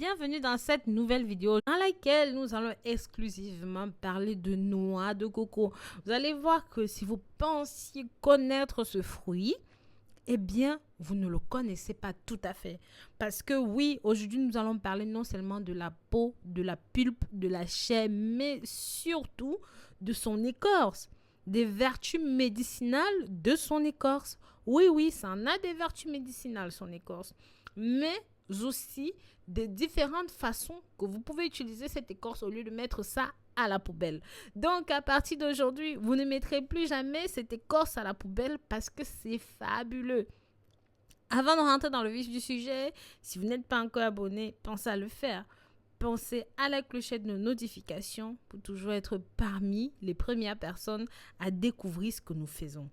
bienvenue dans cette nouvelle vidéo dans laquelle nous allons exclusivement parler de noix de coco. Vous allez voir que si vous pensiez connaître ce fruit, eh bien, vous ne le connaissez pas tout à fait. Parce que oui, aujourd'hui, nous allons parler non seulement de la peau, de la pulpe, de la chair, mais surtout de son écorce, des vertus médicinales de son écorce. Oui, ça en a des vertus médicinales, son écorce. Mais aussi des différentes façons que vous pouvez utiliser cette écorce au lieu de mettre ça à la poubelle. Donc, à partir d'aujourd'hui, vous ne mettrez plus jamais cette écorce à la poubelle parce que c'est fabuleux. Avant de rentrer dans le vif du sujet, si vous n'êtes pas encore abonné, pensez à le faire. Pensez à la clochette de notification pour toujours être parmi les premières personnes à découvrir ce que nous faisons.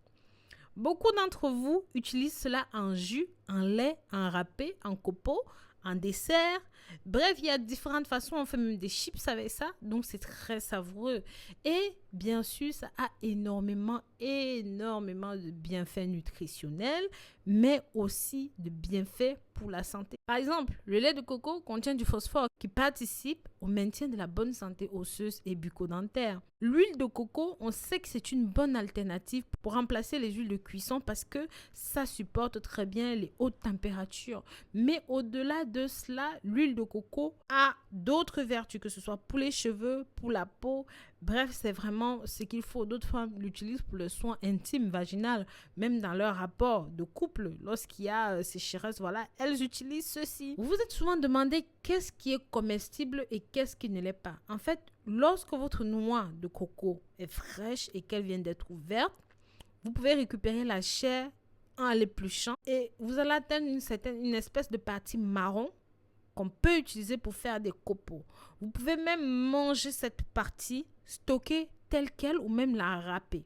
Beaucoup d'entre vous utilisent cela en jus, en lait, en râpé, en copeaux, en dessert. Bref, il y a différentes façons. On fait même des chips avec ça. Donc, c'est très savoureux. Et bien sûr, ça a énormément de bienfaits nutritionnels, mais aussi de bienfaits pour la santé. Par exemple, le lait de coco contient du phosphore qui participe au maintien de la bonne santé osseuse et bucco-dentaire. L'huile de coco, on sait que c'est une bonne alternative pour remplacer les huiles de cuisson parce que ça supporte très bien les hautes températures. Mais au-delà de cela, l'huile de coco a d'autres vertus, que ce soit pour les cheveux, pour la peau. Bref, c'est vraiment ce qu'il faut. D'autres femmes l'utilisent pour le soin intime, vaginal, même dans leur rapport de couple. Lorsqu'il y a sécheresse, voilà, elles utilisent ceci. Vous vous êtes souvent demandé qu'est-ce qui est comestible et qu'est-ce qui ne l'est pas. En fait, lorsque votre noix de coco est fraîche et qu'elle vient d'être ouverte, vous pouvez récupérer la chair en l'épluchant et vous allez atteindre une espèce de partie marron qu'on peut utiliser pour faire des copeaux. Vous pouvez même manger cette partie, stocker telle quelle ou même la râper.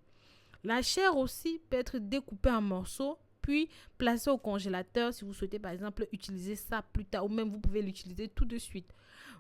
La chair aussi peut être découpée en morceaux puis placée au congélateur si vous souhaitez par exemple utiliser ça plus tard ou même vous pouvez l'utiliser tout de suite.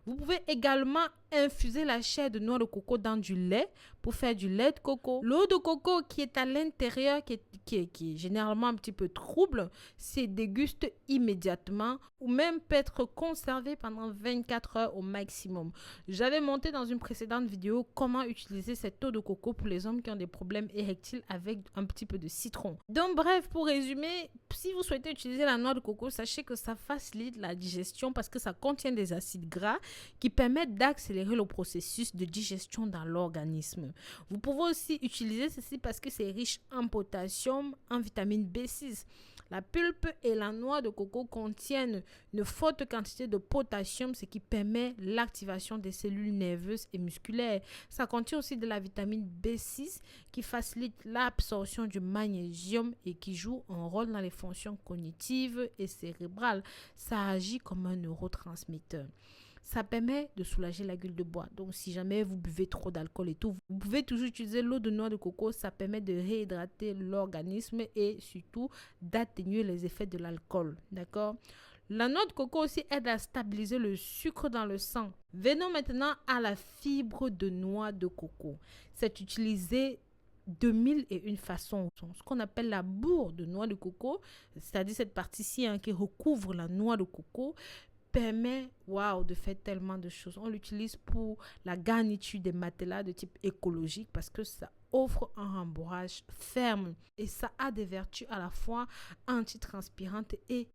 Vous pouvez également infuser la chair de noix de coco dans du lait pour faire du lait de coco. L'eau de coco qui est à l'intérieur, qui est généralement un petit peu trouble, se déguste immédiatement ou même peut être conservée pendant 24 heures au maximum. J'avais monté dans une précédente vidéo comment utiliser cette eau de coco pour les hommes qui ont des problèmes érectiles avec un petit peu de citron. Donc bref, pour résumer, si vous souhaitez utiliser la noix de coco, sachez que ça facilite la digestion parce que ça contient des acides gras qui permettent d'accélérer le processus de digestion dans l'organisme. Vous pouvez aussi utiliser ceci parce que c'est riche en potassium, en vitamine B6. La pulpe et la noix de coco contiennent une forte quantité de potassium, ce qui permet l'activation des cellules nerveuses et musculaires. Ça contient aussi de la vitamine B6 qui facilite l'absorption du magnésium et qui joue un rôle dans les fonctions cognitives et cérébrales. Ça agit comme un neurotransmetteur. Ça permet de soulager la gueule de bois. Donc, si jamais vous buvez trop d'alcool et tout, vous pouvez toujours utiliser l'eau de noix de coco. Ça permet de réhydrater l'organisme et surtout d'atténuer les effets de l'alcool. D'accord? La noix de coco aussi aide à stabiliser le sucre dans le sang. Venons maintenant à la fibre de noix de coco. C'est utilisé de mille et une façons. Ce qu'on appelle la bourre de noix de coco, c'est-à-dire cette partie-ci qui recouvre la noix de coco, permet de faire tellement de choses. On l'utilise pour la garniture des matelas de type écologique parce que ça offre un rembourrage ferme et ça a des vertus à la fois antitranspirantes et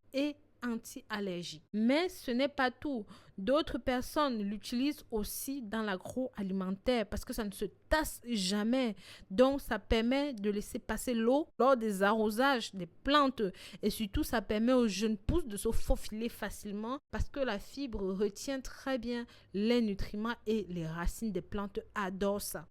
anti-allergiques. Mais ce n'est pas tout. D'autres personnes l'utilisent aussi dans l'agroalimentaire parce que ça ne se tasse jamais. Donc, ça permet de laisser passer l'eau lors des arrosages des plantes. Et surtout, ça permet aux jeunes pousses de se faufiler facilement parce que la fibre retient très bien les nutriments et les racines des plantes adorent ça.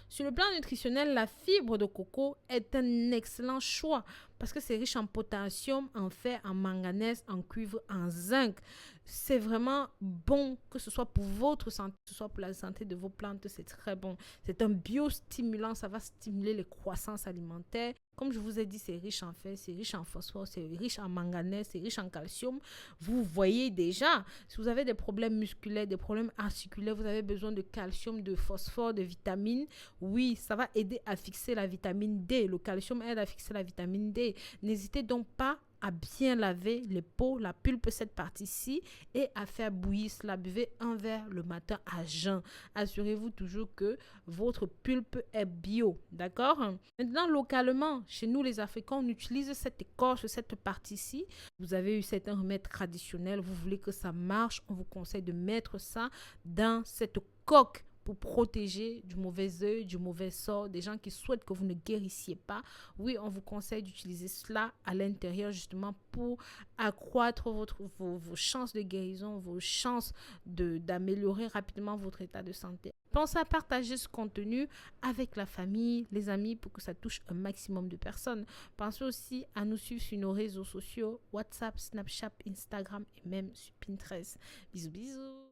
Sur le plan nutritionnel, la fibre de coco est un excellent choix parce que c'est riche en potassium, en fer, en manganèse, en cuivre, en zinc. C'est vraiment bon, que ce soit pour votre santé, que ce soit pour la santé de vos plantes, c'est très bon. C'est un biostimulant, ça va stimuler les croissances alimentaires. Comme je vous ai dit, c'est riche en fer, c'est riche en phosphore, c'est riche en manganèse, c'est riche en calcium. Vous voyez déjà, si vous avez des problèmes musculaires, des problèmes articulaires, vous avez besoin de calcium, de phosphore, de vitamines. Oui, ça va aider à fixer la vitamine D. Le calcium aide à fixer la vitamine D. N'hésitez donc pas à bien laver les peaux, la pulpe, cette partie-ci, et à faire bouillir cela. Buvez un verre le matin à jeun. Assurez-vous toujours que votre pulpe est bio, d'accord? Maintenant, localement, chez nous les Africains, on utilise cette écorce, cette partie-ci. Vous avez eu certains remèdes traditionnels, vous voulez que ça marche, on vous conseille de mettre ça dans cette coque pour protéger du mauvais œil, du mauvais sort, des gens qui souhaitent que vous ne guérissiez pas. Oui, on vous conseille d'utiliser cela à l'intérieur justement pour accroître vos chances de guérison, vos chances d'améliorer rapidement votre état de santé. Pensez à partager ce contenu avec la famille, les amis, pour que ça touche un maximum de personnes. Pensez aussi à nous suivre sur nos réseaux sociaux, WhatsApp, Snapchat, Instagram et même sur Pinterest. Bisous, bisous.